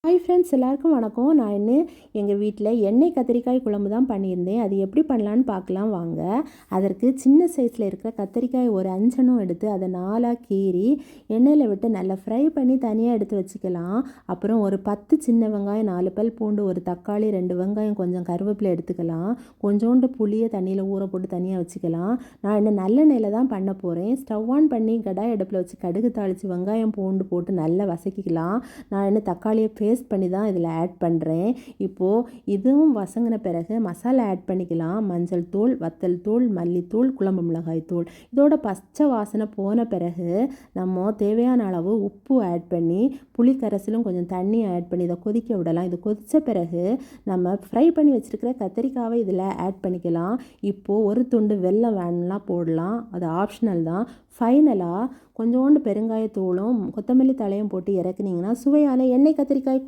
Hi friends, எல்லாருக்கும் வணக்கம். நான் எங்கள் வீட்டில் எண்ணெய் கத்திரிக்காய் குழம்பு தான் பண்ணியிருந்தேன். அது எப்படி பண்ணலான்னு பார்க்கலாம் வாங்க. அதற்கு சின்ன சைஸில் இருக்கிற கத்திரிக்காய் ஒரு 5 எடுத்து அதை 4ஆக கீறி எண்ணெயில் விட்டு நல்லா ஃப்ரை பண்ணி தனியாக எடுத்து வச்சுக்கலாம். அப்புறம் ஒரு 10 சின்ன வெங்காயம், 4 பல் பூண்டு, ஒரு தக்காளி, 2 வெங்காயம், கொஞ்சம் கருவேப்பிலை எடுத்துக்கலாம். கொஞ்சோண்டு புளியை தண்ணியில் ஊற போட்டு தனியாக வச்சுக்கலாம். நான் நல்லெண்ணெயில் தான் பண்ண போகிறேன். ஸ்டவ் ஆன் பண்ணி கடாய் அடுப்பில் வச்சு கடுகு தாளித்து வெங்காயம் பூண்டு போட்டு நல்லா வதக்கிக்கலாம். நான் தக்காளியை பேஸ்ட் பண்ணி தான் இதில் ஆட் பண்ணுறேன். இப்போது இதுவும் வதங்கின பிறகு மசாலா ஆட் பண்ணிக்கலாம். மஞ்சள் தூள், வத்தல் தூள், மல்லித்தூள், குழம்பு மிளகாய் தூள். இதோட பச்சை வாசனை போன பிறகு நம்ம தேவையான அளவு உப்பு ஆட் பண்ணி புளி கரைசலும் கொஞ்சம் தண்ணி ஆட் பண்ணி இதை கொதிக்க விடலாம். இது கொதித்த பிறகு நம்ம ஃப்ரை பண்ணி வச்சுருக்கிற கத்திரிக்காவை இதில் ஆட் பண்ணிக்கலாம். இப்போது ஒரு துண்டு வெல்லம் வேணும்லாம் போடலாம், அது ஆப்ஷனல் தான். ஃபைனலாக கொஞ்சோண்டு பெருங்காயத்தூளும் கொத்தமல்லி தலையும் போட்டு இறக்குனீங்கன்னா சுவையான எண்ணெய் கத்திரிக்காய் குழம்பு